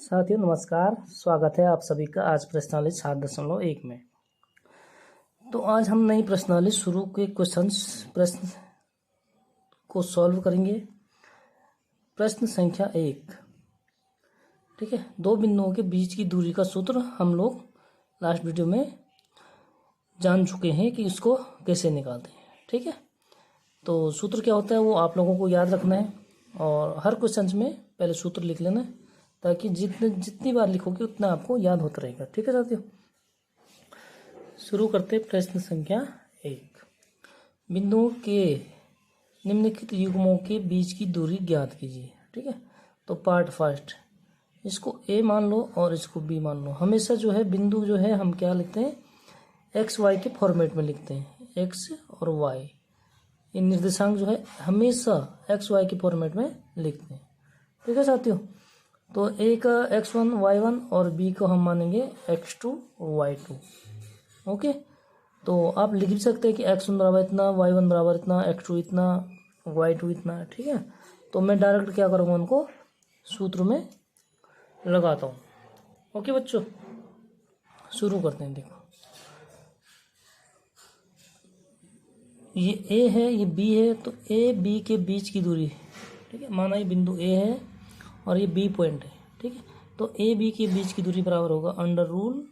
साथियों नमस्कार, स्वागत है आप सभी का आज प्रश्नावली 7.1 में। तो आज हम नई प्रश्नावली शुरू के प्रश्न को सॉल्व करेंगे। प्रश्न संख्या 1, ठीक है। दो बिंदुओं के बीच की दूरी का सूत्र हम लोग लास्ट वीडियो में जान चुके हैं कि इसको कैसे निकालते हैं, ठीक है। तो सूत्र क्या होता है वो आप लोगों को याद रखना है और हर क्वेश्चन में पहले सूत्र लिख लेना है ताकि जितनी बार लिखोगे उतना आपको याद होता रहेगा, ठीक है साथियों। शुरू करते प्रश्न संख्या 1। बिंदुओं के निम्नलिखित युग्मों के बीच की दूरी ज्ञात कीजिए, ठीक है। तो पार्ट फर्स्ट, इसको ए मान लो और इसको बी मान लो। हमेशा जो है बिंदु जो है हम क्या लिखते हैं, एक्स वाई के फॉर्मेट में लिखते हैं। एक्स और वाई ये निर्देशांक जो है हमेशा एक्स वाई के फॉर्मेट में लिखते हैं, ठीक है साथियों। तो ए का x1 y1 और बी को हम मानेंगे x2 y2। ओके, तो आप लिख भी सकते हैं कि x1 बराबर इतना, y1 बराबर इतना, x2 इतना, y2 इतना, ठीक है। तो मैं डायरेक्ट क्या करूँगा, उनको सूत्र में लगाता हूँ। ओके बच्चों, शुरू करते हैं। देखो ये ए है, ये बी है, तो ए बी के बीच की दूरी, ठीक है। माना ये बिंदु ए है और ये बी पॉइंट है, ठीक है। तो ए बी के बीच की दूरी बराबर होगा under rule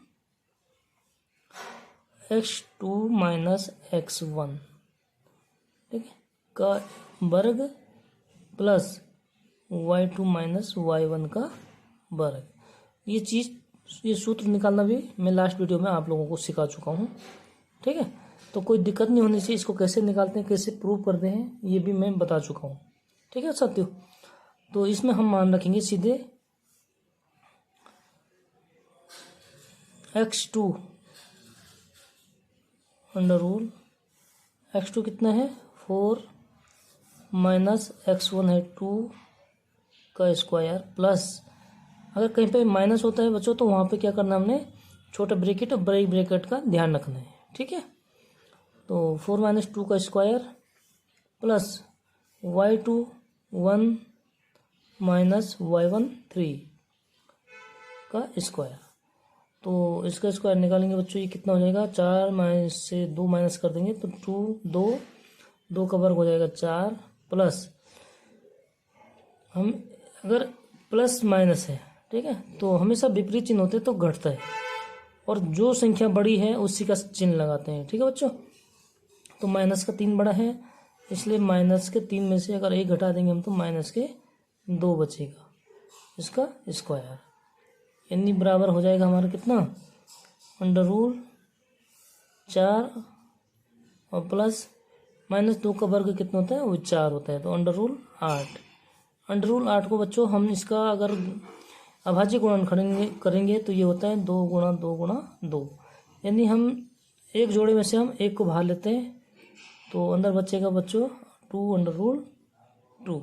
x2 minus x1, ठीक है, का वर्ग प्लस y2 माइनस y1 का वर्ग। ये सूत्र निकालना भी मैं लास्ट वीडियो में आप लोगों को सिखा चुका हूँ, ठीक है। तो कोई दिक्कत नहीं होनी चाहिए। इसको कैसे निकालते हैं, कैसे प्रूव करते हैं, ये भी मैं बता चुका हूँ, ठीक है साथियों। तो इसमें हम मान रखेंगे सीधे x2 अंडर रूल x2 कितना है 4 माइनस x1 है 2 का स्क्वायर प्लस, अगर कहीं पे माइनस होता है बच्चों तो वहाँ पे क्या करना है, हमने छोटा ब्रैकेट और बड़े ब्रैकेट का ध्यान रखना है, ठीक है। तो 4 माइनस 2 का square plus y2 1 minus y1 3 का स्क्वायर। तो इसका स्क्वायर निकालेंगे बच्चों, ये कितना हो जाएगा, 4 माइनस से 2 माइनस कर देंगे तो 2 का वर्ग हो जाएगा 4 प्लस, हम अगर प्लस माइनस है, ठीक है, तो हमेशा विपरीत चिन्ह होते तो घटता है और जो संख्या बड़ी है उसी का चिन्ह लगाते हैं, ठीक है बच्चों। तो माइनस का 3 बड़ा है, इसलिए माइनस के 3 में से अगर 1 घटा देंगे हम तो माइनस के 2 बचेगा, इसका स्क्वायर यानी बराबर हो जाएगा हमारा कितना, अंडर रूल 4 और प्लस माइनस 2 का वर्ग कितना होता है, वो 4 होता है, तो अंडर रूल 8। अंडर रूल 8 को बच्चों हम इसका अगर अभाज्य गुणन करेंगे तो ये होता है 2 गुणा 2 गुणा 2, यानी हम एक जोड़े में से हम एक को बाहर लेते हैं तो अंदर बचेगा बच्चों 2 अंडर रूल 2,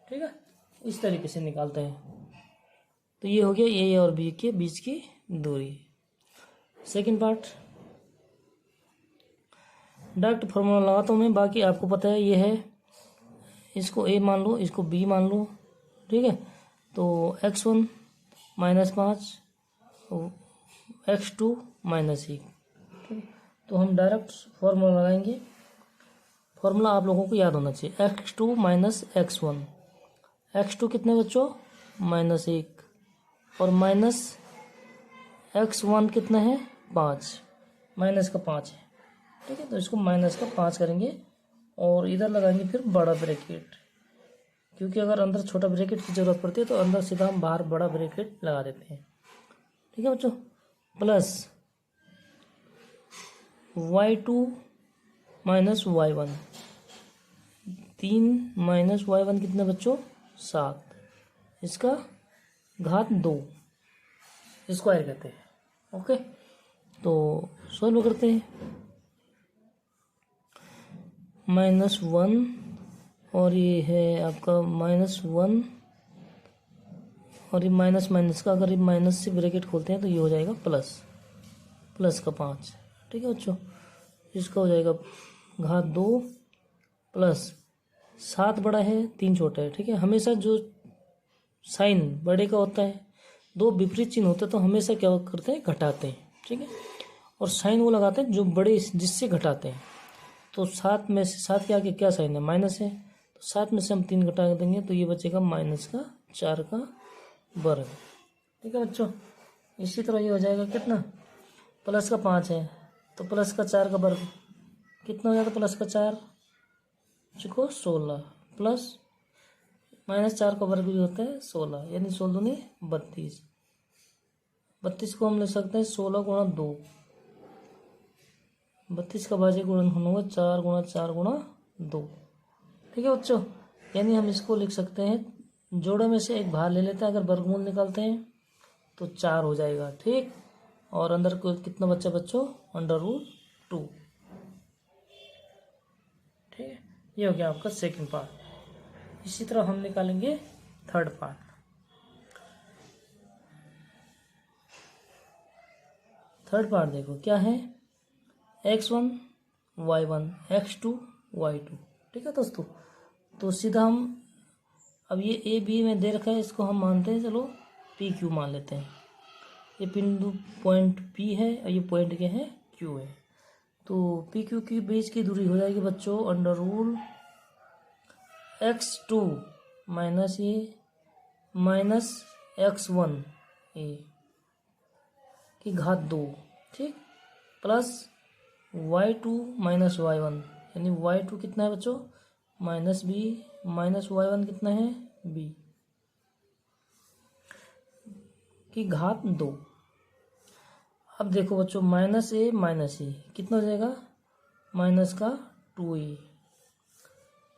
ठीक है। इस तरीके से निकालते हैं। तो ये हो गया ए और बी के बीच की दूरी। सेकंड पार्ट, डायरेक्ट फॉर्मूला लगाता हूँ मैं, बाकी आपको पता है ये है, इसको ए मान लो, इसको बी मान लो, ठीक है। तो x1 माइनस 5 x2 माइनस 1, ठीक है। तो हम डायरेक्ट फॉर्मूला लगाएंगे। फॉर्मूला आप लोगों को याद होना चाहिए, x2 माइनस x1, x2 कितने बच्चों माइनस 1 और माइनस x1 कितना है 5, माइनस का 5 है, ठीक है। तो इसको माइनस का 5 करेंगे और इधर लगाएंगे फिर बड़ा ब्रैकेट, क्योंकि अगर अंदर छोटा ब्रैकेट की ज़रूरत पड़ती है तो अंदर सीधा हम बाहर बड़ा ब्रैकेट लगा देते हैं, ठीक है बच्चों। Plus y2 minus y1, 3 minus y1 कितने बच्चों 7, इसका घात 2 स्क्वायर कहते हैं, ओके। तो सॉल्व करते हैं, -1 और ये है आपका -1 और ये माइनस माइनस का, अगर ये माइनस से ब्रैकेट खोलते हैं तो ये हो जाएगा प्लस का 5, ठीक है बच्चों। इसका हो जाएगा घात 2 प्लस 7 बड़ा है 3 छोटा है, ठीक है। हमेशा जो साइन बड़े का होता है, दो विपरीत चिन्ह होते हैं तो हमेशा क्या करते हैं, घटाते हैं। ठीक है, और साइन वो लगाते हैं जो बड़े जिससे घटाते हैं। तो 7 में से 7 के आगे क्या साइन है, माइनस है, तो 7 में से हम 3 घटा देंगे तो ये बचेगा -4 का वर्ग। ठीक है बच्चों, इसी तरह ये हो जाएगा कितना, प्लस का 5 है तो प्लस का 4 का वर्ग कितना हो जाता है, प्लस का 4 को 16 प्लस -4 का वर्ग भी होता है 16, यानी 16 दूनी 32। 32 को हम लिख सकते हैं 16 गुणा 2, 32 का भाज्य गुणनफल होगा 4 गुणा 4 गुणा 2। ठीक है बच्चों, यानी हम इसको लिख सकते हैं, जोड़ों में से एक बाहर ले लेते हैं, अगर वर्गमूल निकालते हैं तो 4 हो जाएगा। ठीक, और अंदर को कितना बच्चा बच्चों, √2। ठीक है, ये हो गया आपका सेकंड पार्ट। इसी तरह हम निकालेंगे थर्ड पार्ट। थर्ड पार्ट देखो क्या है, x1 y1 x2 y2। ठीक है दोस्तों, तो सीधा हम अब ये ए बी में दे रखा है, इसको हम मानते हैं, चलो पी क्यू मान लेते हैं। ये बिंदु पॉइंट पी है और ये पॉइंट क्या है, क्यू है। तो पी क्यू के बीच की दूरी हो जाएगी बच्चों √x2 माइनस ये माइनस x1 ए की घात 2। ठीक, प्लस y2 माइनस y1, यानी y2 कितना है बच्चों, -b माइनस y1 कितना है, b की घात 2। अब देखो बच्चों, -a माइनस ए कितना हो जाएगा, -2a।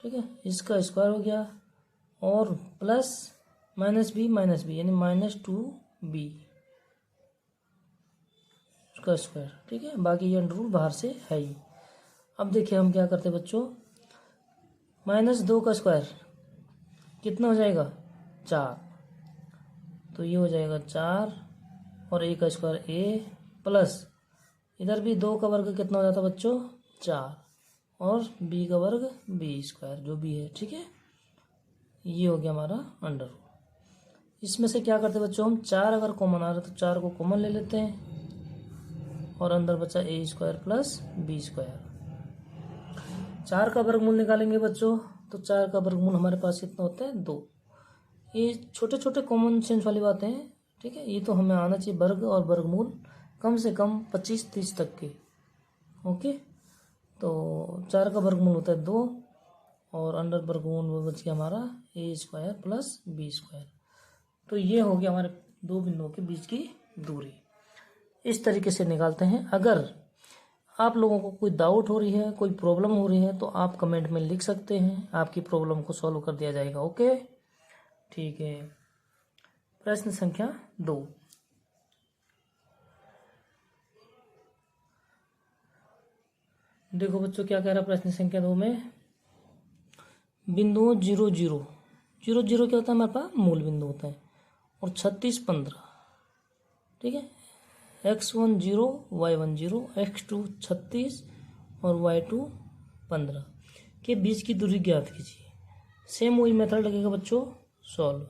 ठीक है, इसका स्क्वायर हो गया, और प्लस -b माइनस b यानी -2b का स्क्वायर। ठीक है, बाकी ये अंडर रूट बाहर से है ही। अब देखिए हम क्या करते हैं बच्चों, -2 का स्क्वायर कितना हो जाएगा, 4, तो ये हो जाएगा 4, और a का स्क्वायर a, प्लस इधर भी 2 का वर्ग कितना हो जाता है बच्चों, 4, और b का वर्ग b स्क्वायर जो भी है। ठीक है, ये हो गया हमारा अंडर रूट। इसमें से क्या करते हैं बच्चों, हम 4 अगर कॉमन आ रहा है तो 4 को कॉमन ले लेते हैं, और अंदर बचा a square plus b square. 4 का वर्गमूल निकालेंगे बच्चों, तो 4 का वर्गमूल हमारे पास कितना होता है, 2। ये छोटे छोटे कॉमन सेंस वाली बातें हैं। ठीक है, ये तो हमें आना चाहिए, वर्ग और वर्गमूल कम से कम 25-30 तक के। ओके, तो 4 का वर्गमूल होता है 2, और अंडर वर्गमूल में बच गया हमारा a square plus b square. तो ये हो गया हमारे दो बिंदुओं के बीच की दूरी। इस तरीके से निकालते हैं। अगर आप लोगों को कोई डाउट हो रही है, कोई प्रॉब्लम हो रही है, तो आप कमेंट में लिख सकते हैं, आपकी प्रॉब्लम को सॉल्व कर दिया जाएगा। ओके, ठीक है। प्रश्न संख्या 2, देखो बच्चों क्या कह रहा है प्रश्न संख्या 2 में, बिंदुओं 0 0 0 0 क्या होता है, हमारे पास मूल बिंदु होता है, और 36 15। ठीक है, x1 0 y1 0 x2 36 और y2 15 के बीच की दूरी ज्ञात कीजिए। सेम वही मेथड लगेगा बच्चों, सॉल्व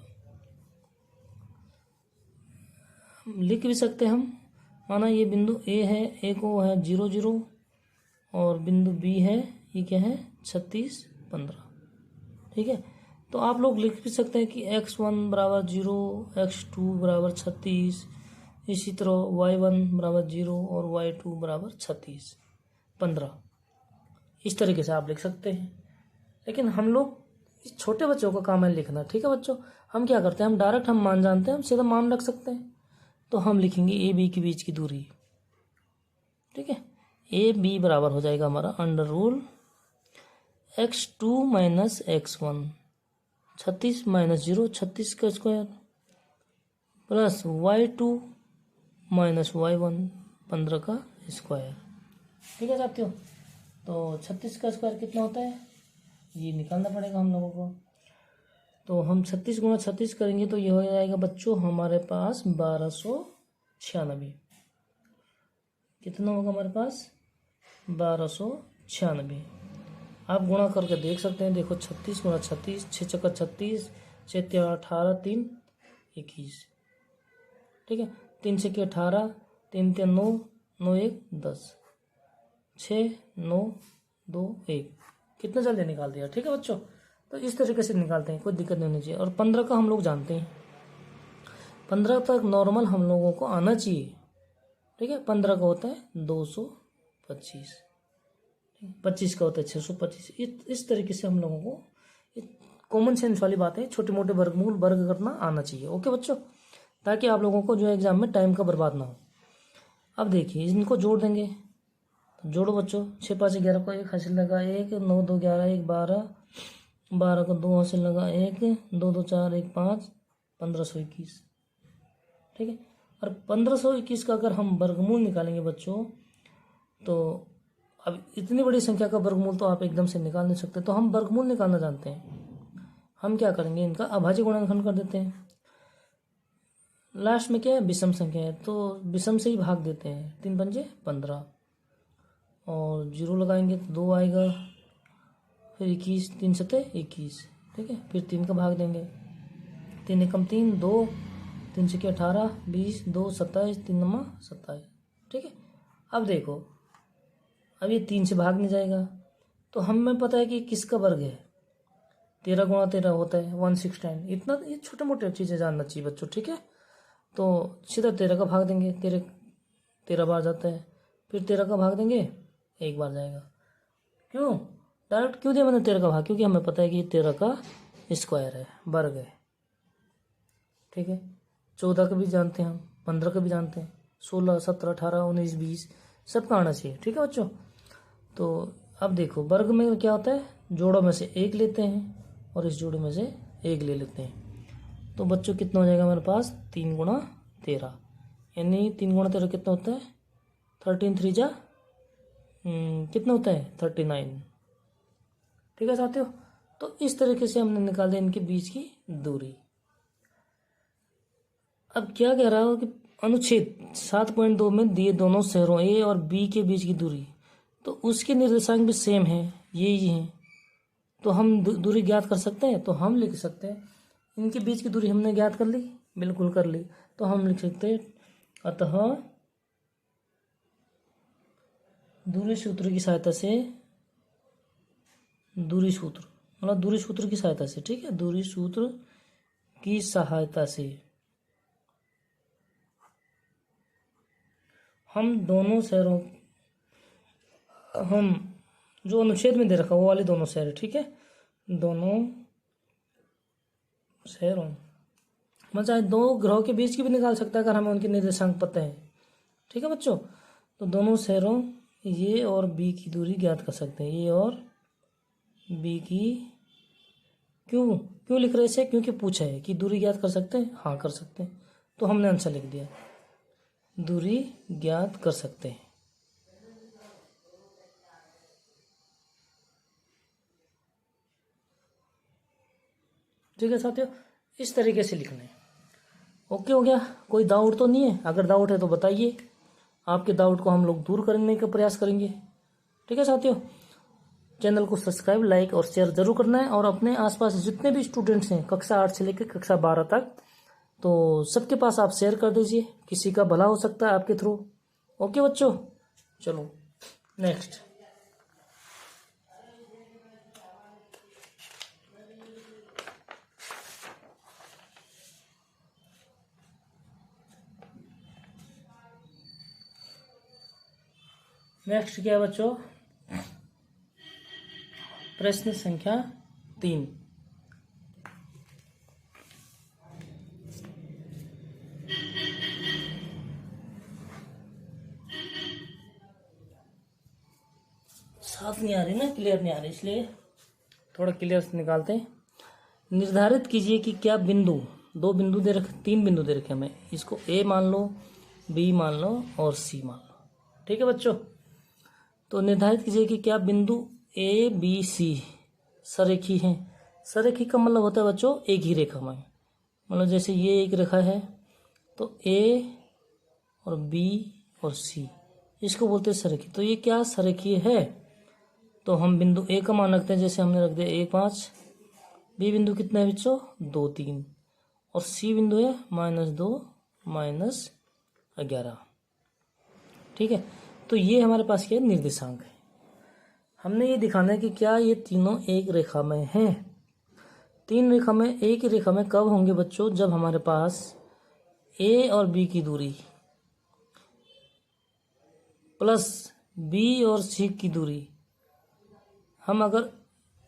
लिख भी सकते हैं हम। माना ये बिंदु A है, A को है 0 0, और बिंदु B है, ये क्या है 36 15। ठीक है, तो आप लोग लिख भी सकते हैं कि x1 बराबर 0, x2 बराबर 36, इसी तरह y1 बराबर 0 और y2 बराबर 36 15। इस तरीके से आप लिख सकते हैं, लेकिन हम लोग छोटे बच्चों का काम है लिखना। ठीक है बच्चों, हम क्या करते हैं, हम डायरेक्ट हम मान जानते हैं, हम सीधा मान रख सकते हैं। तो हम लिखेंगे ए बी के बीच की दूरी। ठीक है, ए बी बराबर हो जाएगा हमारा under rule x2 minus x1 36 minus 0 36 का square plus y2 minus y1 15 का स्क्वायर। ठीक है साथियों, तो 36 का स्क्वायर कितना होता है, ये निकालना पड़ेगा हम लोगों को। तो हम 36 गुणा 36 करेंगे तो ये हो जाएगा बच्चों हमारे पास 1296। कितना होगा हमारे पास, 1296। आप गुणा करके देख सकते हैं। देखो 36 गुणा 36, 6 चक्का 36, 6 18 3 21, ठीक है। 3 6 18, 3 3 9, 9 1 10, 6 9 2 1, कितना जल्दी निकाल दिया, ठीक है बच्चों। तो इस तरीके से निकालते हैं, कोई दिक्कत नहीं होनी चाहिए। और 15 का हम लोग जानते हैं, 15 तक नॉर्मल हम लोगों को आना चाहिए, ठीक है। 15 का होता है 225, 25 का होता है 625। इस तरीके से हम लोगों को कॉमन सेंस वाली बात है, छोटे मोटे वर्गमूल वर्ग करना आना चाहिए, ओके बच्चों, ताकि आप लोगों को जो एग्जाम में टाइम का बर्बाद ना हो। अब देखिए इनको जोड़ देंगे, तो जोड़ो बच्चों। 6 5 11 को 1 हासिल लगा 1, 9 2 11 1 12, 12 को 2 हासिल लगा 1, 2 2 4 1 5, 1521, ठीक है। और 1521 का अगर हम वर्गमूल निकालेंगे बच्चों, तो अब इतनी बड़ी संख्या का वर्गमूल तो आप एकदम से निकाल नहीं सकते, तो हम वर्गमूल निकालना जानते हैं। हम क्या करेंगे, इनका अभाज्य गुणनखंड कर देते हैं। लास्ट में क्या है, विषम संख्या है, तो विषम से ही भाग देते हैं। 3 पंजे 15, और 0 लगाएंगे तो 2 आएगा, फिर 21, 3 सते 21, ठीक है। फिर 3 का भाग देंगे, 3 एकम 3 2, 3 छके 18, 20 2 27, 3 9 27, ठीक है। अब देखो, अब ये 3 से भाग नहीं जाएगा, तो हमें पता है कि किसका वर्ग है, 13 गुणा 13 होता है 169। इतना ये छोटे मोटे चीज़ें जानना चाहिए बच्चों, ठीक है। तो सीधा 13 का भाग देंगे, 13 बार जाता है, फिर 13 का भाग देंगे, 1 बार जाएगा। क्यों डायरेक्ट क्यों दिया मैंने 13 का भाग, क्योंकि हमें पता है कि 13 का स्क्वायर है, वर्ग है, ठीक है। 14 का भी जानते हैं हम, 15 का भी जानते हैं, 16 17 18 19 20 सबका आना चाहिए, ठीक है बच्चों। तो अब देखो वर्ग में क्या होता है, जोड़ों में से 1 लेते हैं और इस जोड़े में से 1 ले लेते हैं। तो बच्चों कितना हो जाएगा हमारे पास, 3 गुणा 13, यानी 3 गुणा 13 कितना होता है, 13 3 जा कितना होता है 39, ठीक है साथियों। तो इस तरीके से हमने निकाले इनके बीच की दूरी। अब क्या कह रहा है कि अनुच्छेद 7.2 में दिए दोनों शहरों ए और बी के बीच की दूरी, तो उसके निर्देशांक भी सेम है, ये हैं, तो हम दूरी ज्ञात कर सकते हैं। तो हम लिख सकते हैं, इनके बीच की दूरी हमने ज्ञात कर ली, बिल्कुल कर ली, तो हम लिख सकते हैं अतः दूरी सूत्र की सहायता से, दूरी सूत्र मतलब दूरी सूत्र की सहायता से, ठीक है, दूरी सूत्र की सहायता से हम दोनों शहरों, हम जो अनुच्छेद में दे रखा वो वाले दोनों शहर, ठीक है, दोनों शहरों मतलब चाहे 2 ग्रहों के बीच की भी निकाल सकता है अगर हमें उनके निर्देशांक पता है, ठीक है बच्चों। तो दोनों शहरों ये और बी की दूरी ज्ञात कर सकते हैं, ये और बी की, क्यों क्यों लिख रहे इसे, क्योंकि पूछा है कि दूरी ज्ञात कर सकते हैं, हाँ कर सकते हैं, तो हमने आंसर लिख दिया, दूरी ज्ञात कर सकते हैं। ठीक है साथियों, इस तरीके से लिखना है, ओके हो गया। कोई डाउट तो नहीं है, अगर डाउट है तो बताइए, आपके डाउट को हम लोग दूर करने का प्रयास करेंगे, ठीक है साथियों। चैनल को सब्सक्राइब लाइक और शेयर जरूर करना है, और अपने आसपास जितने भी स्टूडेंट्स हैं कक्षा 8 से लेकर कक्षा 12 तक, तो सबके पास आप शेयर कर दीजिए, किसी का भला हो सकता है आपके थ्रू, ओके बच्चों। चलो नेक्स्ट, नेक्स्ट क्या है बच्चों, प्रश्न संख्या 3। साफ नहीं आ रही ना, क्लियर नहीं आ रही, इसलिए थोड़ा क्लियर से निकालते हैं। निर्धारित कीजिए कि क्या बिंदु, 2 बिंदु दे रखे, 3 बिंदु दे रखे हमें, इसको ए मान लो, बी मान लो और सी मान लो, ठीक है बच्चों। तो निर्धारित कीजिए कि क्या बिंदु ए बी सी सरेखी हैं। सरेखी का मतलब होता है बच्चों एक ही रेखा में, मतलब जैसे ये एक रेखा है, तो ए और बी और सी, इसको बोलते हैं सरेखी। तो ये क्या सरेखी है, तो हम बिंदु ए का मान रखते हैं, जैसे हमने रख दिया 1 5, बी बिंदु कितना है बच्चों 2 3, और सी बिंदु है -2 -11। ठीक है, तो ये हमारे पास क्या है, निर्देशांक है। हमने ये दिखाना है कि क्या ये तीनों एक रेखा में हैं। तीन रेखा में, एक ही रेखा में कब होंगे बच्चों, जब हमारे पास ए और बी की दूरी प्लस बी और सी की दूरी, हम अगर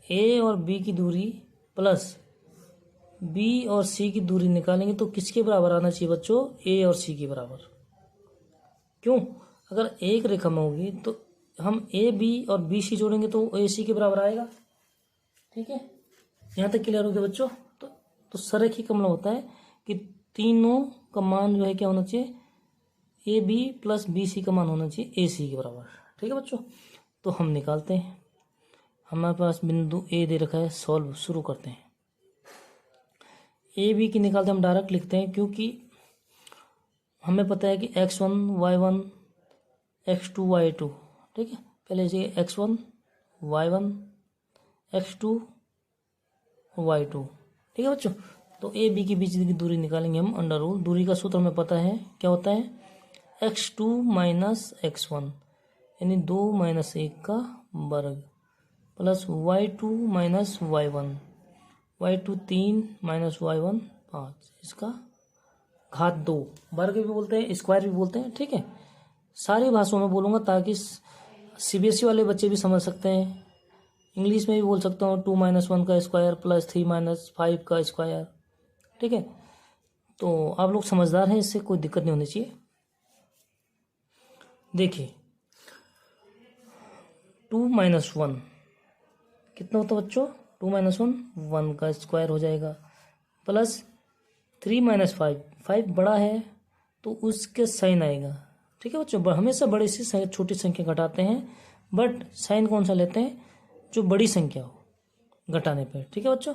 ए और बी की दूरी प्लस बी और सी की दूरी निकालेंगे तो किसके बराबर आना चाहिए बच्चों, ए और सी के बराबर। क्यों, अगर एक रेखा में होगी तो हम ए बी और बी सी जोड़ेंगे तो ए सी के बराबर आएगा। ठीक है, यहाँ तक क्लियर हो गया बच्चों। तो संरेखी का मतलब होता है कि तीनों का मान जो है क्या होना चाहिए, a b plus b c का मान होना चाहिए ए सी के बराबर। ठीक है बच्चों, तो हम निकालते हैं। हमारे पास बिंदु ए दे रखा है, सॉल्व शुरू करते हैं। ए बी की निकालते हम डायरेक्ट लिखते हैं, क्योंकि हमें पता है कि x1 y1 x2 y2। ठीक है, पहले इसे x1 y1 x2 y2। ठीक है बच्चों, तो ए बी के बीच की दूरी निकालेंगे हम अंडर रूल। दूरी का सूत्र हमें पता है क्या होता है, x2 - x1 यानी 2 - 1 का वर्ग plus y2 - y1 y2 3 - y1 5, इसका घात 2। वर्ग भी बोलते हैं, स्क्वायर भी बोलते हैं। ठीक है, सारी भाषाओं में बोलूँगा ताकि सीबीएसई वाले बच्चे भी समझ सकते हैं। इंग्लिश में भी बोल सकता हूँ 2 - 1 का स्क्वायर प्लस 3 - 5 का स्क्वायर। ठीक है, तो आप लोग समझदार हैं, इससे कोई दिक्कत नहीं होनी चाहिए। देखिए 2 - 1 कितना होता है बच्चों, 2 - 1 1 का स्क्वायर हो जाएगा प्लस 3 - 5 5 बड़ा है तो उसके साइन आएगा। ठीक है बच्चों, हमेशा बड़ी से छोटी संख्या घटाते हैं, बट साइन कौन सा लेते हैं, जो बड़ी संख्या हो घटाने पर। ठीक है बच्चों,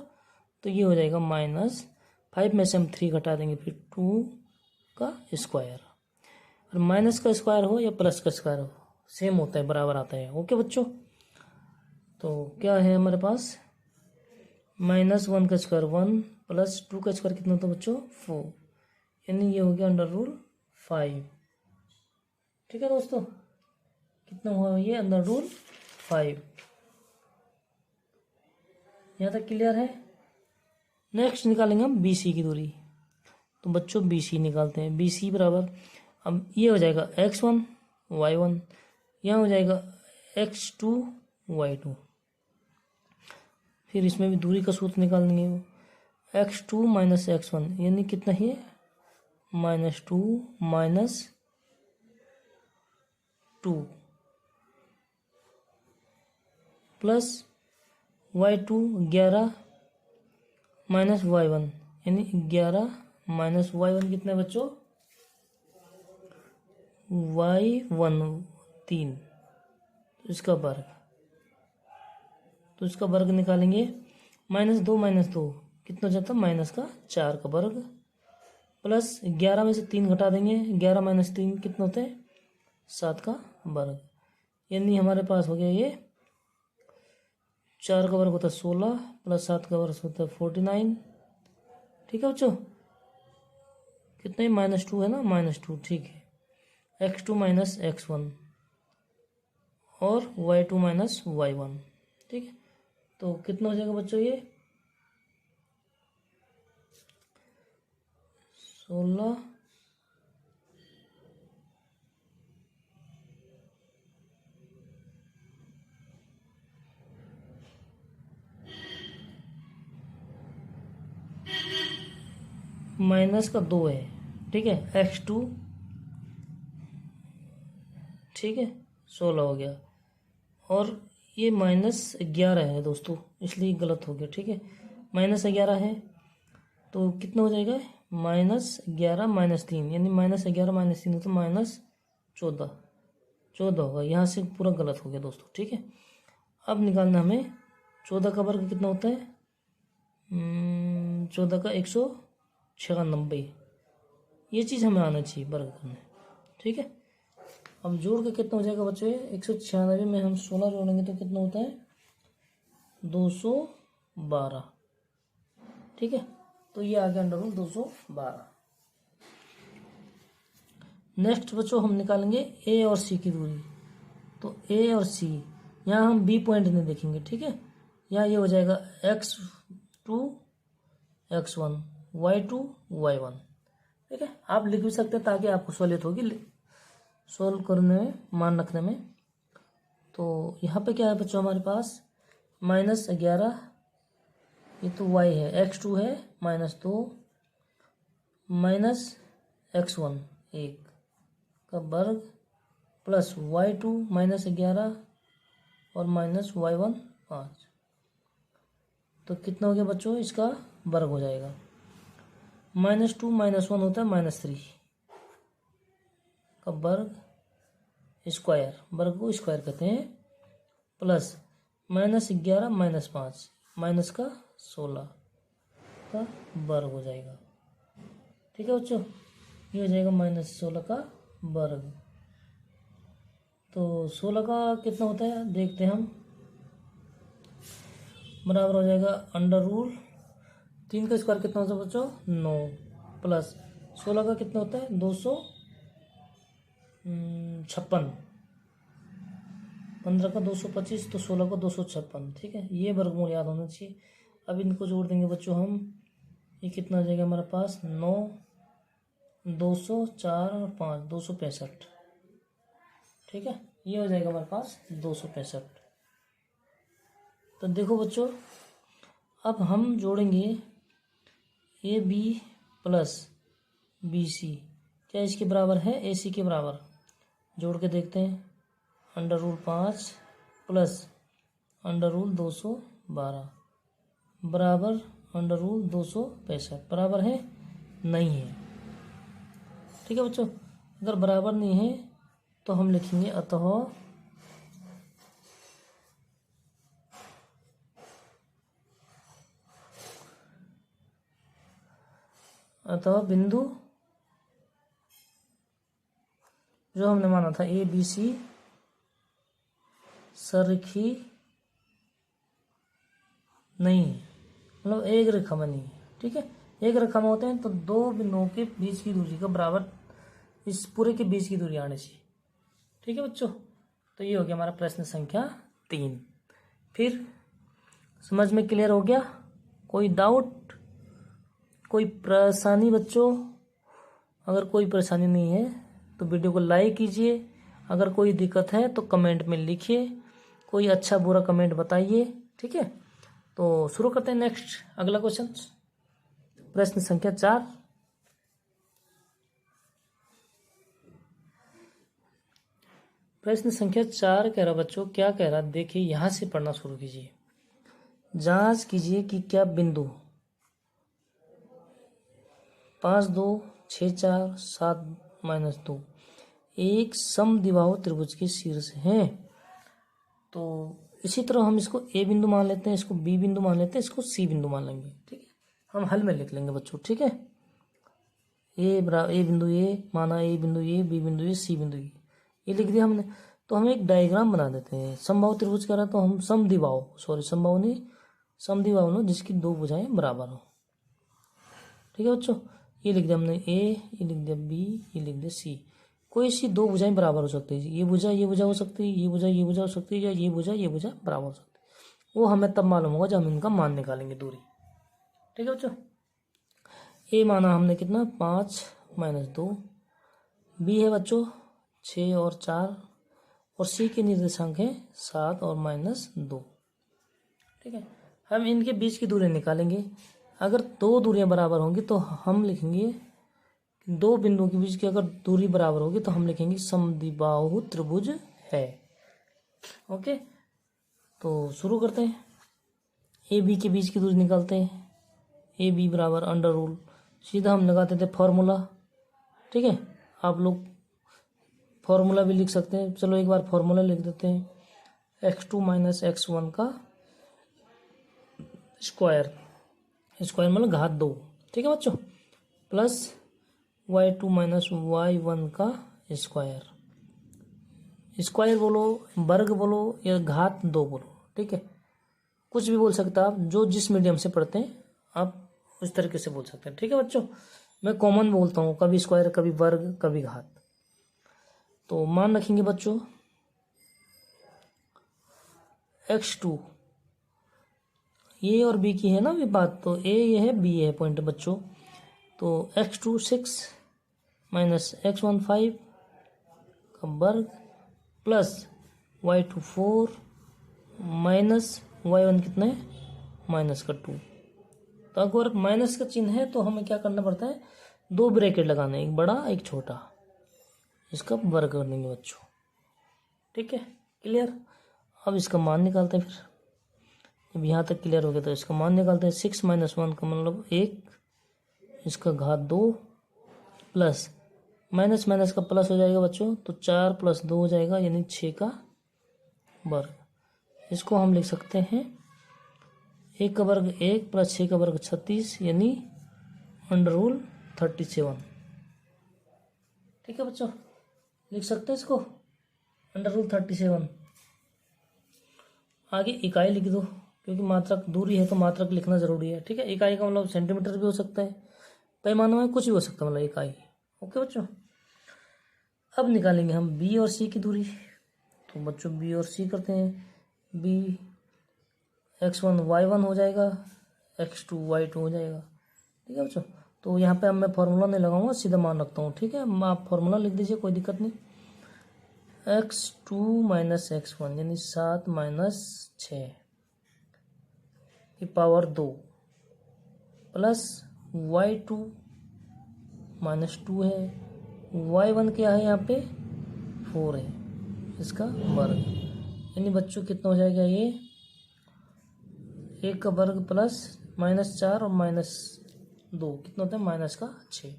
तो ये हो जाएगा -5 में से हम 3 घटा देंगे, फिर 2 का स्क्वायर। और माइनस का स्क्वायर हो या प्लस का स्क्वायर हो सेम होता है, बराबर आता है। ओके बच्चों, तो क्या है हमारे पास, -1 का स्क्वायर 1 प्लस 2 का स्क्वायर कितना होता है बच्चों 4, यानी ये हो गया अंडर रूल 5। ठीक है दोस्तों, कितना हुआ ये अंडर रूल 5। यहाँ तक क्लियर है। नेक्स्ट निकालेंगे हम बी सी की दूरी। तो बच्चों बी सी निकालते हैं। बी सी बराबर, अब ये हो जाएगा x1 y1, यहाँ हो जाएगा x2 y2। फिर इसमें भी दूरी का सूत्र निकाल देंगे, x2 - x1 यानी कितना ही है, -2 -2 प्लस y2 11 -y1 यानी 11 -y1 कितना है बच्चों, y1 3, इसका वर्ग। तो इसका वर्ग निकालेंगे, -2 कितना हो जाता है, -4 का वर्ग प्लस 11 में से 3 घटा देंगे, 11 - 3 कितना होता है 7 का वर्ग, यानी हमारे पास हो गया ये 4 का वर्ग होता है 16 प्लस 7 का वर्ग होता है 49। ठीक है बच्चों, कितना ही -2 है ना, -2। ठीक है, x2 - x1 और y2 - y1। ठीक है, तो कितना हो जाएगा बच्चों ये 16 माइनस का 2 है। ठीक है, x2 ठीक है 16 हो गया, और ये -11 है दोस्तों, इसलिए गलत हो गया। ठीक है, -11 है तो कितना हो जाएगा, -11 - 3 यानी -11 - 3 तो -14 होगा। यहाँ से पूरा गलत हो गया दोस्तों। ठीक है, अब निकालना हमें 14 का वर्ग कितना होता है, 14 का 196, ये चीज़ हमें आना चाहिए वर्ग करने। ठीक है, अब जोड़ के कितना हो जाएगा बच्चों, 196 में हम 16 जोड़ेंगे तो कितना होता है 212। ठीक है, तो ये आ गया अंडर रूट 212। नेक्स्ट बच्चों हम निकालेंगे ए और सी की दूरी। तो ए और सी, यहाँ हम बी पॉइंट नहीं देखेंगे, ठीक है। यहाँ ये हो जाएगा x2 x1 y2 y1, ठीक है। आप लिख भी सकते हैं ताकि आपको सहूलियत होगी सोल्व करने में, मान रखने में। तो यहाँ पे क्या है बच्चों हमारे पास -11, ये तो y है, x2 है -2 -x1 1 का वर्ग प्लस y2 -11 और -y1 5। तो कितना हो गया बच्चों, इसका वर्ग हो जाएगा। -2 -1 होता है -3 का वर्ग स्क्वायर, वर्ग को स्क्वायर कहते हैं, प्लस -11 -5 माइनस का 16 का वर्ग हो जाएगा, ठीक है बच्चों। ये हो जाएगा -16 का वर्ग। तो 16 का कितना होता है देखते हैं हम, बराबर हो जाएगा अंडर रूट 3 का स्क्वायर कितना होता है बच्चों 9, प्लस 16 का कितना होता है 256, 15 का 225, तो 16 का 256, ठीक है। ये वर्गमूल याद होना चाहिए। अब इनको जोड़ देंगे बच्चों हम, ये कितना हो जाएगा हमारे पास 9, 204 और 5 265, ठीक है। ये हो जाएगा हमारे पास 265। तो देखो बच्चों, अब हम जोड़ेंगे a b plus b c, क्या इसके बराबर है ए सी के बराबर, जोड़ के देखते हैं। Under root 5 plus under root 212 बराबर अंडर रूट 265, बराबर है नहीं है, ठीक है बच्चों। अगर बराबर नहीं है तो हम लिखेंगे अतः बिंदु जो हमने माना था ए बी सी सरखी नहीं है, मतलब एक रेखा में नहीं है, ठीक है। एक रेखा में होते हैं तो दो बिंदुओं के बीच की दूरी का बराबर इस पूरे के बीच की दूरी आनी चाहिए, ठीक है बच्चों। तो ये हो गया हमारा प्रश्न संख्या 3। फिर समझ में क्लियर हो गया, कोई डाउट, कोई परेशानी बच्चों? अगर कोई परेशानी नहीं है तो वीडियो को लाइक कीजिए, अगर कोई दिक्कत है तो कमेंट में लिखिए, कोई अच्छा बुरा कमेंट बताइए, ठीक है। तो शुरू करते हैं नेक्स्ट अगला क्वेश्चन, प्रश्न संख्या 4। प्रश्न संख्या 4 कह रहा बच्चों, क्या कह रहा देखिए, यहां से पढ़ना शुरू कीजिए। जांच कीजिए कि क्या बिंदु 5 2 6 4 7 -2 एक समद्विबाहु त्रिभुज के शीर्ष हैं। तो इसी तरह हम इसको ए बिंदु मान लेते हैं, इसको बी बिंदु मान लेते हैं, इसको सी बिंदु मान लेंगे, ठीक है। हम हल में लिख लेंगे बच्चों, ठीक है। ए बिंदु ए माना, ए बिंदु ए, बी बिंदु ए, सी बिंदु ए, ये लिख दिया हमने। तो हम एक डायग्राम बना देते हैं। समबाहु त्रिभुज कह रहा तो हम समद्विबाहु नहीं, समद्विबाहु नो जिसकी दो भुजाएं बराबर हो, ठीक है बच्चों। ये लिख दिया हमने ए, ये लिख दिया बी, ये लिख दिया सी। कोई सी दो भुजाएं बराबर हो सकती है, ये भुजा हो सकती है, ये भुजा हो सकती है, या ये भुजा बराबर हो सकती है। वो हमें तब मालूम होगा जब हम इनका मान निकालेंगे दूरी, ठीक है बच्चों। ए माना हमने कितना 5 -2, बी है बच्चों 6 और 4, और सी के निर्देशांक है 7 और -2, ठीक है। हम इनके बीच की दूरी निकालेंगे। अगर दो दूरियां बराबर होंगी तो हम लिखेंगे, दो बिंदुओं के बीच की अगर दूरी बराबर होगी तो हम लिखेंगे समद्विबाहु त्रिभुज है, ओके। तो शुरू करते हैं, ए बी के बीच की दूरी निकालते हैं। ए बी बराबर अंडर रूल, सीधा हम लगाते थे फॉर्मूला, ठीक है। आप लोग फॉर्मूला भी लिख सकते हैं, चलो एक बार फॉर्मूला लिख देते हैं। x2 - x1 का स्क्वायर मतलब घात 2, ठीक है बच्चों, प्लस y2 - y1 का स्क्वायर, स्क्वायर बोलो, वर्ग बोलो, या घात 2 बोलो, ठीक है। कुछ भी बोल सकते हैं आप, जो जिस मीडियम से पढ़ते हैं आप उस तरीके से बोल सकते हैं। ठीक है बच्चों, मैं कॉमन बोलता हूँ, कभी स्क्वायर, कभी वर्ग, कभी घात। तो मान रखेंगे बच्चों x2, ए और बी की है ना अभी बात, तो ए ये है, बी ये है पॉइंट बच्चों। तो x2 6 माइनस x1 5 का वर्ग प्लस y2 4 माइनस y1 कितना है, माइनस का 2। तो अगर माइनस का चिन्ह है तो हमें क्या करना पड़ता है, 2 ब्रैकेट लगाने, एक बड़ा एक छोटा, इसका वर्ग कर देंगे बच्चों। ठीक है, क्लियर। अब इसका मान निकालते हैं। फिर जब यहाँ तक क्लियर हो गया तो इसका मान निकालते हैं। 6 माइनस 1 का मतलब 1, इसका घात 2 प्लस माइनस माइनस का प्लस हो जाएगा बच्चों, तो 4 प्लस 2 हो जाएगा, यानी 6 का वर्ग। इसको हम लिख सकते हैं 1 का वर्ग 1 प्लस 6 का वर्ग 36, यानी अंडर रूल 37। ठीक है बच्चों, लिख सकते हैं इसको अंडर रूल 37। आगे इकाई लिख दो, क्योंकि मात्रक दूरी है तो मात्रक लिखना जरूरी है। ठीक है, इकाई का मतलब सेंटीमीटर भी हो सकता है, पैमाना में कुछ भी हो सकता है, मतलब इकाई। ओके बच्चों, अब निकालेंगे हम बी और सी की दूरी। तो बच्चों बी और सी करते हैं। बी x1 y1 हो जाएगा, x2 y2 हो जाएगा। ठीक है बच्चों, तो यहाँ पे अब मैं फॉर्मूला नहीं लगाऊंगा, सीधा मान रखता हूँ। ठीक है, आप फॉर्मूला लिख दीजिए, कोई दिक्कत नहीं। x2 माइनस x1 यानी 7 माइनस 6 की पावर 2 प्लस y2 माइनस 2 है, y1 क्या है यहाँ पे 4 है, इसका वर्ग। यानी बच्चों कितना हो जाएगा ये, 1 का वर्ग प्लस माइनस 4 और माइनस 2 कितना होता है, माइनस का 6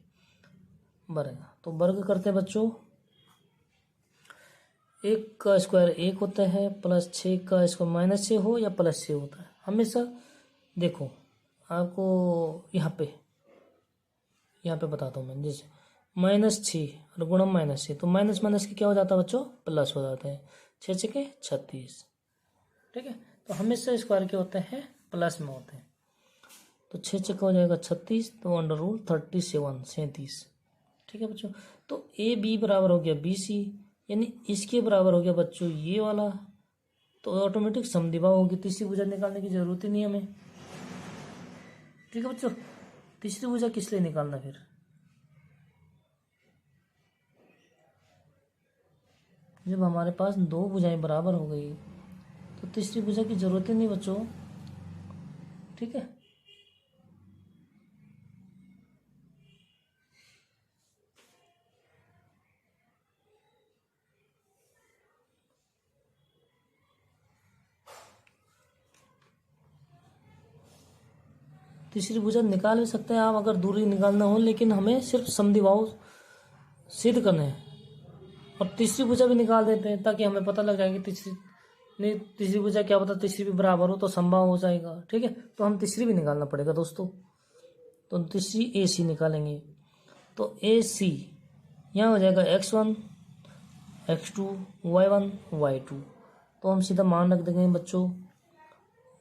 वर्ग। तो वर्ग करते हैं बच्चों, 1 का स्क्वायर 1 होता है, प्लस 6 का स्क्वायर माइनस 6 हो या प्लस 6 होता है हमेशा। देखो आपको यहाँ पे बताता हूँ मैं, जैसे -6 और गुणम -6, तो माइनस माइनस के क्या हो जाता है बच्चों, प्लस हो जाता है। 6 6 36। ठीक है, तो हमेशा स्क्वायर के होते हैं प्लस में होते हैं। तो 6 6 हो जाएगा 36, तो अंडर रूल 37। ठीक है बच्चों, तो ए बी बराबर हो गया बी सी, यानी इसके बराबर हो गया बच्चों ये वाला। तो ऑटोमेटिक समद्विबाहु होगी, तीसरी भुजा निकालने की जरूरत ही नहीं हमें। ठीक है बच्चों, तीसरी भुजा किस लिए निकालना, फिर जब हमारे पास 2 भुजाएं बराबर हो गई तो तीसरी भुजा की जरूरत ही नहीं बच्चों। ठीक है, तीसरी भुजा निकाल भी सकते हैं आप अगर दूरी निकालना हो, लेकिन हमें सिर्फ समद्विबाहु सिद्ध करने हैं। और तीसरी भुजा भी निकाल देते हैं ताकि हमें पता लग जाएगी तीसरी भुजा क्या पता तीसरी भी बराबर हो तो संभव हो जाएगा। ठीक है, तो हम तीसरी भी निकालना पड़ेगा दोस्तों। तो तीसरी ए सी निकालेंगे, तो ए सी यहाँ हो जाएगा x1 x2 y1 y2। तो हम सीधा मान रख देंगे बच्चों,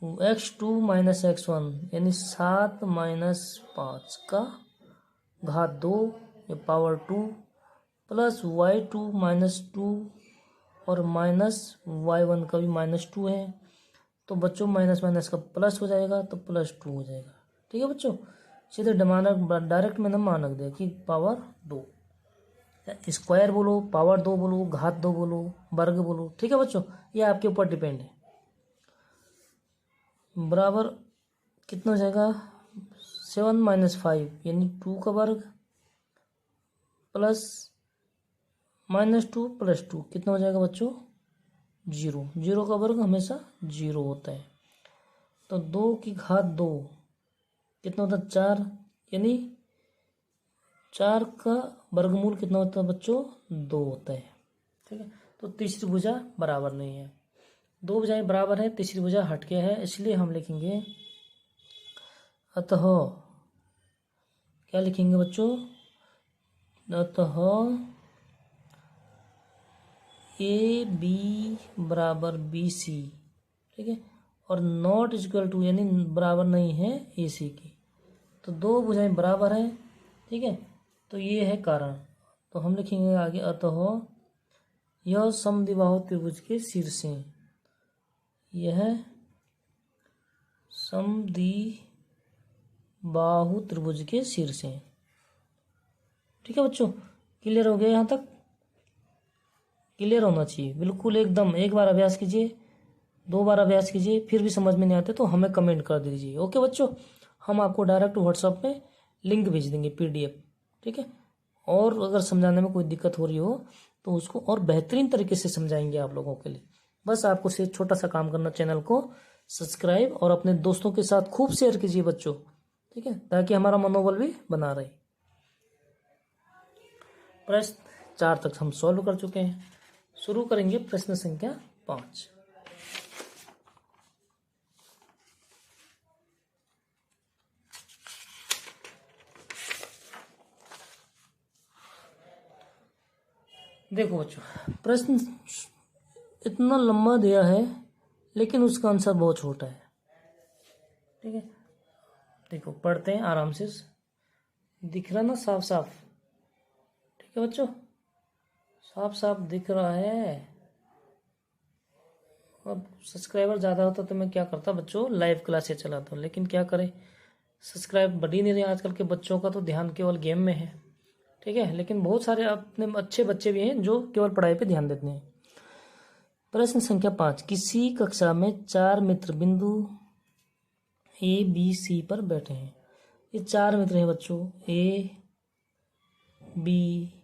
x2 माइनस x1 यानी 7 माइनस 5 का घात 2 या पावर 2 प्लस y2 माइनस 2 और माइनस y1 का भी माइनस 2 है। तो बच्चों माइनस माइनस का प्लस हो जाएगा, तो प्लस 2 हो जाएगा। ठीक है बच्चों, सीधे डायरेक्ट मैंने मान रख दिया कि पावर 2, स्क्वायर बोलो, पावर 2 बोलो, घात 2 बोलो, वर्ग बोलो। ठीक है बच्चों, ये आपके ऊपर डिपेंड है। बराबर कितना हो जाएगा, 7 माइनस 5 यानी 2 का वर्ग प्लस -2 प्लस 2 कितना हो जाएगा बच्चों, 0। 0 का वर्ग हमेशा 0 होता है। तो 2 की घात 2 कितना होता है, 4, यानी 4 का वर्गमूल कितना होता है बच्चों, 2 होता है। ठीक है, तो तीसरी भुजा बराबर नहीं है, 2 भुजाएं बराबर है, तीसरी भुजा हट के है, इसलिए हम लिखेंगे अतः, क्या लिखेंगे बच्चों, अतः ए बी बराबर बी सी। ठीक है, और नॉट इक्वल टू यानी बराबर नहीं है ए सी की। तो दो भुजाएं बराबर हैं, ठीक है। तो ये है कारण। तो हम लिखेंगे आगे, अतः यह समद्विबाहु त्रिभुज के शीर्ष हैं। यह समद्विबाहु त्रिभुज के शीर्ष हैं। ठीक है बच्चों, क्लियर हो गया? यहाँ तक क्लियर होना चाहिए बिल्कुल एकदम। एक बार अभ्यास कीजिए, 2 बार अभ्यास कीजिए, फिर भी समझ में नहीं आते तो हमें कमेंट कर दीजिए। ओके बच्चों, हम आपको डायरेक्ट व्हाट्सएप पे लिंक भेज देंगे PDF, ठीक है। और अगर समझाने में कोई दिक्कत हो रही हो तो उसको और बेहतरीन तरीके से समझाएंगे आप लोगों के लिए। बस आपको से छोटा सा काम करना, चैनल को सब्सक्राइब और अपने दोस्तों के साथ खूब शेयर कीजिए बच्चों, ठीक है, ताकि हमारा मनोबल भी बना रहे। प्रश्न 4 तक हम सॉल्व कर चुके हैं। शुरू करेंगे प्रश्न संख्या 5। देखो बच्चों, प्रश्न इतना लंबा दिया है लेकिन उसका आंसर बहुत छोटा है, ठीक है। देखो पढ़ते हैं आराम से, दिख रहा ना साफ साफ? ठीक है बच्चों, साफ साफ दिख रहा है। अब सब्सक्राइबर ज़्यादा होता तो मैं क्या करता बच्चों, लाइव क्लासेस चलाता हूँ, लेकिन क्या करें, सब्सक्राइब बढ़ ही नहीं रहे। आजकल के बच्चों का तो ध्यान केवल गेम में है, ठीक है। लेकिन बहुत सारे अपने अच्छे बच्चे भी हैं जो केवल पढ़ाई पे ध्यान देते हैं। प्रश्न संख्या 5, किसी कक्षा में 4 मित्र बिंदु ABC पर बैठे हैं। ये 4 मित्र हैं बच्चों, ABC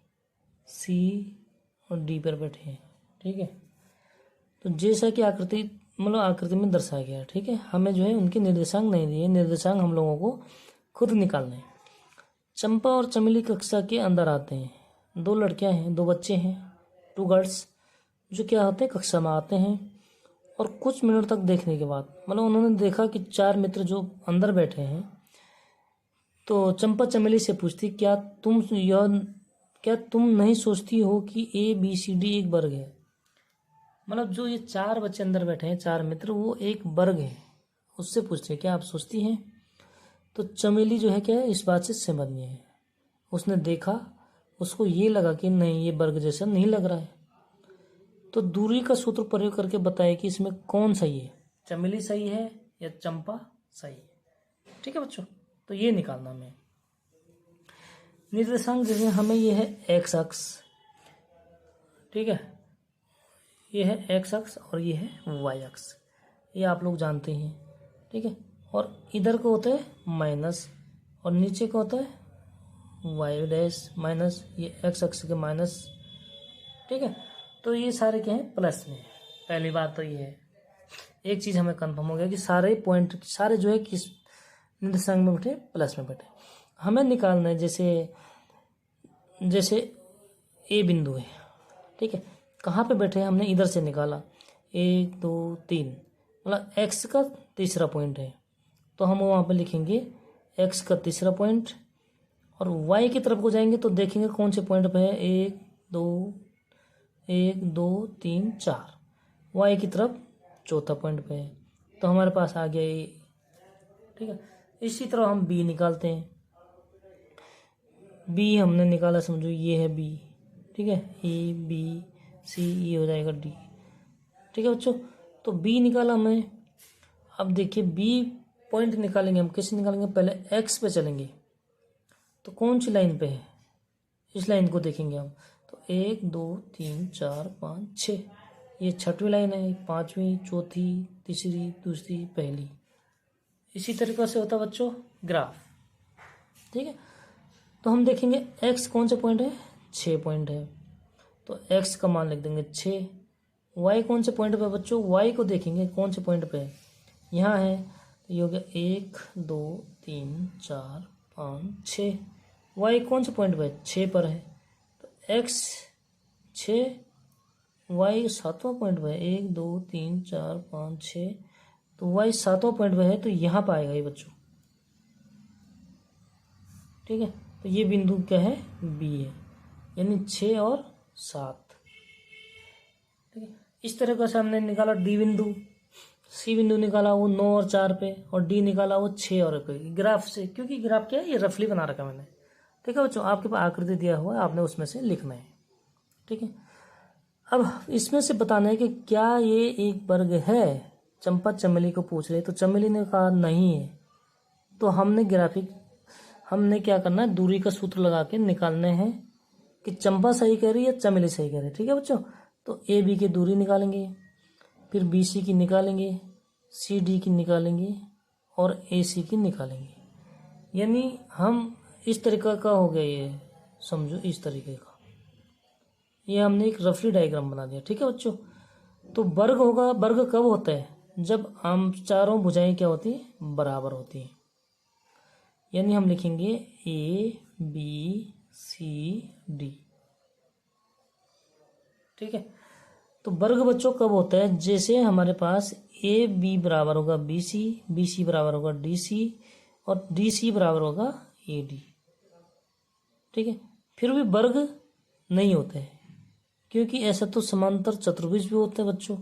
और D पर बैठे हैं, ठीक है। तो जैसा कि आकृति मतलब आकृति में दर्शाया गया है, ठीक है। हमें जो है उनके निर्देशांक नहीं दिए, निर्देशांक हम लोगों को खुद निकालने हैं। चंपा और चमेली कक्षा के अंदर आते हैं। 2 लड़कियां हैं, 2 बच्चे हैं, 2 गर्ल्स, जो क्या होते हैं कक्षा में आते हैं। और कुछ मिनट तक देखने के बाद मतलब उन्होंने देखा कि 4 मित्र जो अंदर बैठे हैं। तो चंपा चमेली से पूछती, क्या तुम नहीं सोचती हो कि ABCD एक वर्ग है? मतलब जो ये 4 बच्चे अंदर बैठे हैं, 4 मित्र, वो एक वर्ग है। उससे पूछते क्या आप सोचती हैं? तो चमेली जो है क्या है, इस बात से सहमत नहीं है। उसने देखा, उसको ये लगा कि नहीं, ये वर्ग जैसा नहीं लग रहा है। तो दूरी का सूत्र प्रयोग करके बताए कि इसमें कौन सही है, चमेली सही है या चंपा सही है, ठीक है बच्चों। तो ये निकालना हमें। निर्देशांक जैसे हमें ये है x अक्ष, ठीक है, ये है x अक्ष और ये है y अक्ष, ये आप लोग जानते हैं, ठीक है। और इधर को होता है माइनस और नीचे को होता है y डैश माइनस, ये x अक्ष के माइनस, ठीक है। तो ये सारे क्या हैं, प्लस में। पहली बात तो ये है, एक चीज़ हमें कंफर्म हो गया कि सारे पॉइंट सारे जो है किस निर्देशांक में बैठे, प्लस में बैठे। हमें निकालना है जैसे A बिंदु है, ठीक है, कहाँ पे बैठे हैं, हमने इधर से निकाला 1 2 3, मतलब x का तीसरा पॉइंट है। तो हम वहाँ पे लिखेंगे x का तीसरा पॉइंट। और y की तरफ को जाएंगे तो देखेंगे कौन से पॉइंट पे है, 1 2 3 4, y की तरफ चौथा पॉइंट पे है। तो हमारे पास आ गया ये, ठीक है। इसी तरह हम b निकालते हैं। b हमने निकाला, समझो ये है b, ठीक है, ABC, ये हो जाएगा D, ठीक है बच्चों। तो b निकाला हमने। अब देखिए b पॉइंट निकालेंगे हम, कैसे निकालेंगे, पहले x पे चलेंगे। तो कौन सी लाइन पे है, इस लाइन को देखेंगे हम। तो 1 2 3 4 5 6, ये 6वीं लाइन है, 5वीं, चौथी, तीसरी, दूसरी, पहली। इसी तरीके से होता है बच्चों ग्राफ, ठीक है। तो हम देखेंगे x कौन से पॉइंट है, 6 पॉइंट है, तो x का मान लिख देंगे 6। y कौन से पॉइंट पे है बच्चों, y को देखेंगे कौन से पॉइंट पे है, यहाँ है। तो ये हो गया 1 2 3 4 5 6, y कौन से पॉइंट पे है, 6 पर है। तो x 6, y 7वां पॉइंट पे है, 1 2 3 4 5 6, तो y 7वां पॉइंट पे है, तो यहाँ पर आएगा ये बच्चों, ठीक है। तो ये बिंदु क्या है, B है, यानी 6 और 7, ठीक है। इस तरह से हमने निकाला D बिंदु। सी बिंदु निकाला वो 9 और 4 पे, और डी निकाला वो 6 और पे ग्राफ से, क्योंकि ग्राफ क्या है ये रफली बना रखा मैंने। ठीक है बच्चों, आपके पास आकृति दिया हुआ है, आपने उसमें से लिखना है। ठीक है, अब इसमें से बताना है कि क्या ये एक वर्ग है। चंपा चमेली को पूछ रही, तो चमेली ने कहा नहीं है। तो हमने क्या करना है, दूरी का सूत्र लगा के निकालने हैं कि चंपा सही कह रही है या चमेली सही कह रही है। ठीक है बच्चों, तो ए बी की दूरी निकालेंगे, फिर बी सी की निकालेंगे, सी डी की निकालेंगे और ए सी की निकालेंगे। यानी हम इस तरीका का हो गया ये, समझो इस तरीके का, ये हमने एक रफली डायग्राम बना दिया। ठीक है बच्चों, तो वर्ग होगा, वर्ग कब होता है, जब हम चारों भुजाएं क्या होती हैं, बराबर होती हैं। यानी हम लिखेंगे ए बी सी डी। ठीक है, तो वर्ग बच्चों कब होता है, जैसे हमारे पास ए बी बराबर होगा बी सी बराबर होगा डी सी और डी सी बराबर होगा ए डी। ठीक है, फिर भी वर्ग नहीं होते हैं, क्योंकि ऐसा तो समांतर चतुर्भुज भी होते हैं बच्चों।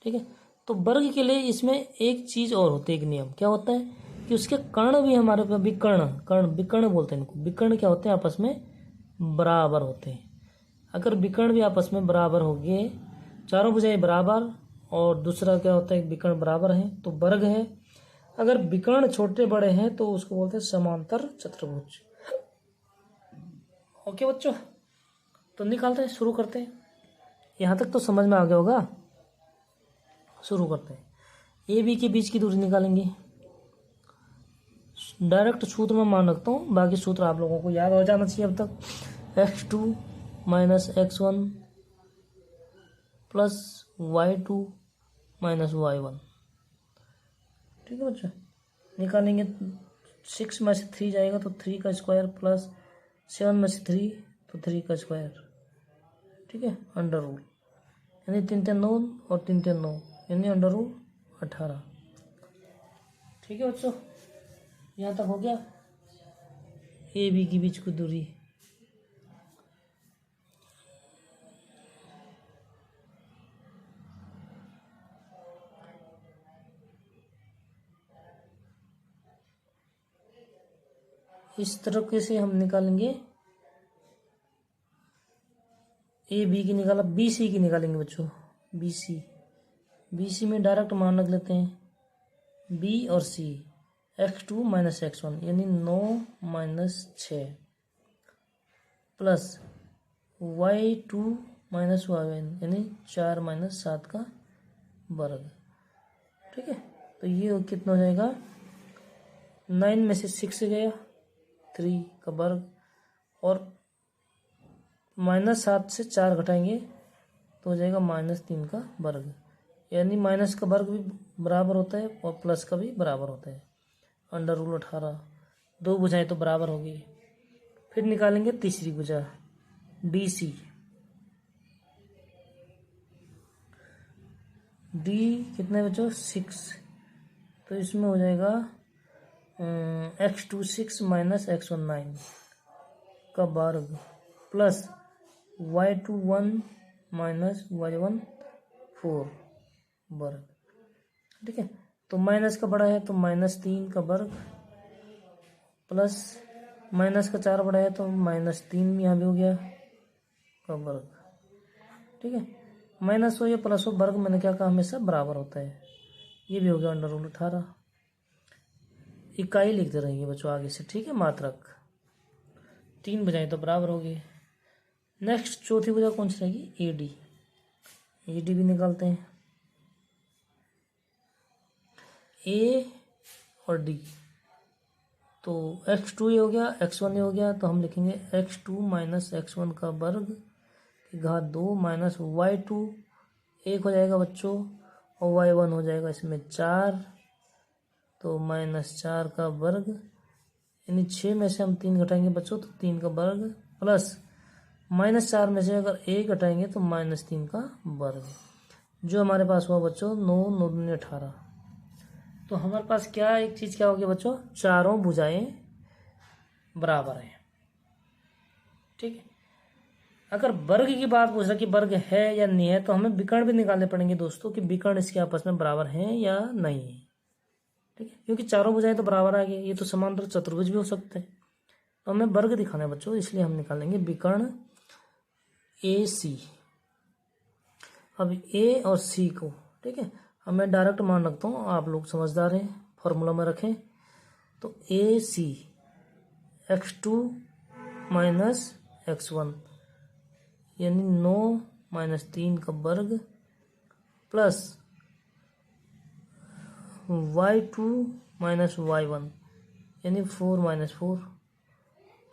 ठीक है, तो वर्ग के लिए इसमें एक चीज और होती है, एक नियम क्या होता है कि उसके कर्ण भी हमारे पास विकर्ण बोलते हैं इनको। विकर्ण क्या होते हैं, आपस में बराबर होते हैं। अगर विकर्ण भी आपस में बराबर हो गए, चारों भुजाएं बराबर, और दूसरा क्या होता है विकर्ण बराबर है तो वर्ग है। अगर विकर्ण छोटे बड़े हैं तो उसको बोलते हैं समांतर चतुर्भुज। ओके बच्चों, तो निकालते हैं, शुरू करते हैं। यहाँ तक तो समझ में आ गया होगा, शुरू करते हैं। ए बी के बीच की दूरी निकालेंगे। डायरेक्ट सूत्र में मान रखता हूँ, बाकी सूत्र आप लोगों को याद हो जाना चाहिए अब तक। x2 minus x1 plus y2 minus y1। ठीक है बच्चा, निकालेंगे। 6 में से 3 जाएगा तो 3 का स्क्वायर प्लस 7 में से 3 तो 3 का स्क्वायर। ठीक है, अंडर रूल, यानी 3 3 9 और 3 3 9, यानी अंडर रूल 18। ठीक है बच्चों, यहाँ तक हो गया ए बी के बीच की दूरी। इस तरीके से हम निकालेंगे। ए बी की निकाला, बी सी की निकालेंगे बच्चों। बी सी में डायरेक्ट मान रख लेते हैं, बी और सी। x2 माइनस x1 यानी 9 minus 6 plus y2 minus y1 यानी 4 माइनस 7 का वर्ग। ठीक है, तो ये कितना हो जाएगा, 9 में से 6 गया 3 का वर्ग, और -7 से 4 घटाएंगे तो हो जाएगा -3 का वर्ग। यानी माइनस का वर्ग भी बराबर होता है और प्लस का भी बराबर होता है। अंडर रूल 18, दो भुजाएं तो बराबर होगी। फिर निकालेंगे तीसरी भुजा डी सी। डी कितने बच्चों, 6, तो इसमें हो जाएगा x2 6 माइनस x1 9 का वर्ग प्लस y2 1 माइनस y1 4 वर्ग। ठीक है, तो माइनस का बड़ा है तो -3 का वर्ग प्लस माइनस का 4 बड़ा है तो -3 यहाँ भी हो गया का वर्ग। ठीक है, माइनस हो या प्लस हो, वर्ग मैंने क्या कहा हमेशा बराबर होता है। ये भी हो गया अंडर रूल 18। इकाई लिखते रहेंगे बच्चों आगे से। ठीक है, मात्रक 3 भुजाएं तो बराबर हो गई। नेक्स्ट चौथी भुजा कौन सी रहेगी, ए डी। ए डी भी निकालते हैं, ए और डी। तो x2 ये हो गया, x1 ये हो गया, तो हम लिखेंगे x2 माइनस x1 का वर्ग की घात 2 माइनस y2 1 हो जाएगा बच्चों, और y1 हो जाएगा इसमें 4, तो -4 का वर्ग, यानी 6 में से हम 3 घटाएंगे बच्चों तो 3 का वर्ग, प्लस -4 में से अगर 1 घटाएंगे तो -3 का वर्ग, जो हमारे पास हुआ बच्चों 9 9 दूनी 18। तो हमारे पास क्या एक चीज़ क्या हो गया बच्चों, चारों भुजाएं बराबर हैं। ठीक है, अगर वर्ग की बात पूछ रहा कि वर्ग है या नहीं है, तो हमें विकर्ण भी निकालने पड़ेंगे दोस्तों कि विकर्ण इसके आपस में बराबर हैं या नहीं है। ठीक है, क्योंकि चारों भुजाएं तो बराबर आ गई, ये तो समांतर चतुर्भुज भी हो सकते हैं, तो हमें वर्ग दिखाना है बच्चों, इसलिए हम निकालेंगे विकर्ण ए सी। अब ए और सी को, ठीक है, अब मैं डायरेक्ट मान रखता हूँ, आप लोग समझदार हैं, फॉर्मूला में रखें। तो ए सी x2 माइनस x1 यानी 9 माइनस 3 का वर्ग प्लस y2 माइनस y1 यानी 4 माइनस 4।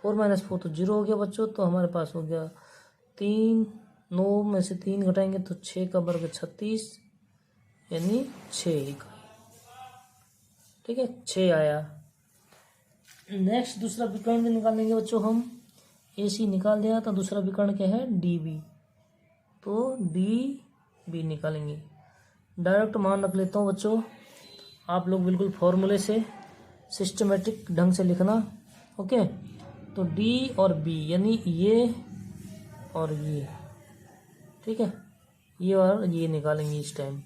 4 माइनस 4 तो 0 हो गया बच्चों, तो हमारे पास हो गया 3। 9 में से 3 घटाएंगे तो 6 का वर्ग 36 यानी 6 इकाई। ठीक है, 6 आया। नेक्स्ट दूसरा विकर्ण भी निकाल लेंगे बच्चों हम। ए सी निकाल दिया, तो दूसरा विकर्ण क्या है, डी बी। तो डी बी निकालेंगे, डायरेक्ट मान रख लेता हूँ बच्चों। आप लोग बिल्कुल फॉर्मूले से सिस्टमेटिक ढंग से लिखना। ओके, तो डी और बी यानी ये और ये, ठीक है, ये और ये निकालेंगे इस टाइम।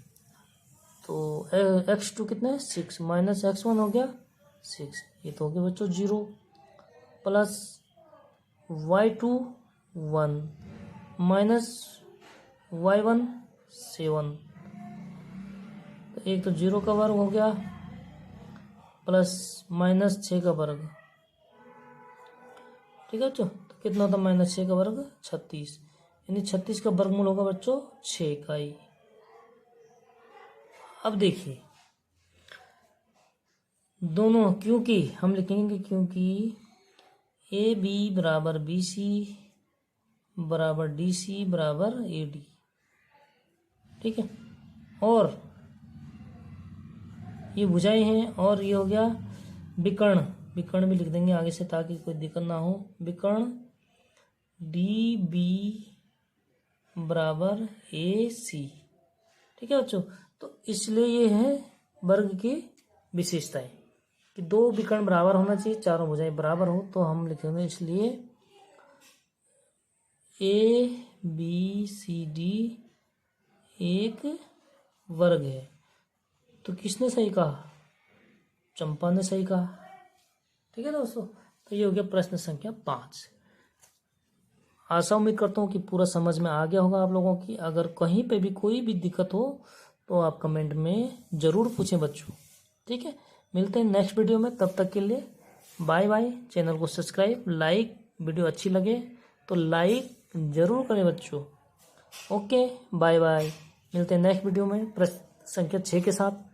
तो x2 कितना है, 6 माइनस x1 हो गया 6, ये तो हो गया बच्चों 0 प्लस y2 1 माइनस y1 7, तो एक तो 0 का वर्ग हो गया प्लस माइनस 6 का वर्ग। ठीक है बच्चों, तो कितना होता माइनस 6 का वर्ग 36, यानी 36 का वर्गमूल होगा बच्चों 6 इकाई। अब देखिए दोनों, क्योंकि हम लिखेंगे क्योंकि ए बी बराबर बी सी बराबर डी सी बराबर ए डी। ठीक है, और ये भुजाएं हैं, और ये हो गया विकर्ण। विकर्ण भी लिख देंगे आगे से ताकि कोई दिक्कत ना हो। विकर्ण डी बी बराबर ए सी। ठीक है बच्चों, तो इसलिए ये है वर्ग की विशेषताएं कि दो विकर्ण बराबर होना चाहिए, चारों भुजाएं बराबर हो, तो हम लिखेंगे इसलिए ए बी सी डी एक वर्ग है। तो किसने सही कहा, चंपा ने सही कहा। ठीक है दोस्तों, तो ये हो गया प्रश्न संख्या 5। आशा उम्मीद करता हूँ कि पूरा समझ में आ गया होगा आप लोगों की। अगर कहीं पे भी कोई भी दिक्कत हो तो आप कमेंट में ज़रूर पूछें बच्चों। ठीक है, मिलते हैं नेक्स्ट वीडियो में, तब तक के लिए बाय बाय। चैनल को सब्सक्राइब, लाइक, वीडियो अच्छी लगे तो लाइक ज़रूर करें बच्चों। ओके, बाय बाय, मिलते हैं नेक्स्ट वीडियो में प्रश्न संख्या 6 के साथ।